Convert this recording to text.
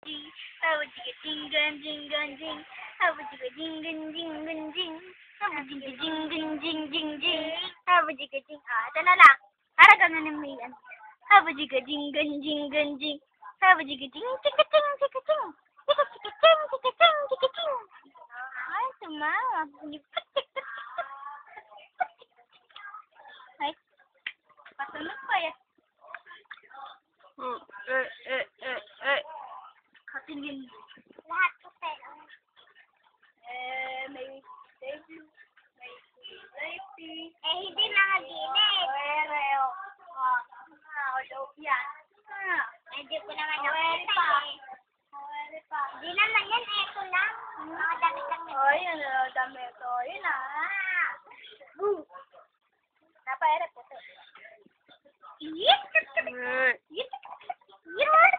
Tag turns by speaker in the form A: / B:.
A: Jing, have a jigga jingan jingan jing, have a jigga jingan jingan jing, have a jigga jingan jing jing jing, have a jigga jing. Ah, ito na lang. Para ganun ang may ano. Have a jigga jingan jingan jing, have a jigga jing chika ching chika ching, chika chika ching chika ching chika ching. Ay, tumawa. Ay, patunog pa yan. Katingin. Lahat ko pero. May baby. May baby. Hindi nakagilid. Pero. Yan. Hindi ko naman nakita eh. Hindi naman yan. Ito lang. Mga damit lang yun. Oh, yun. Damit. Oh, yun ah. Napaere po. Yes! Yes! Yes!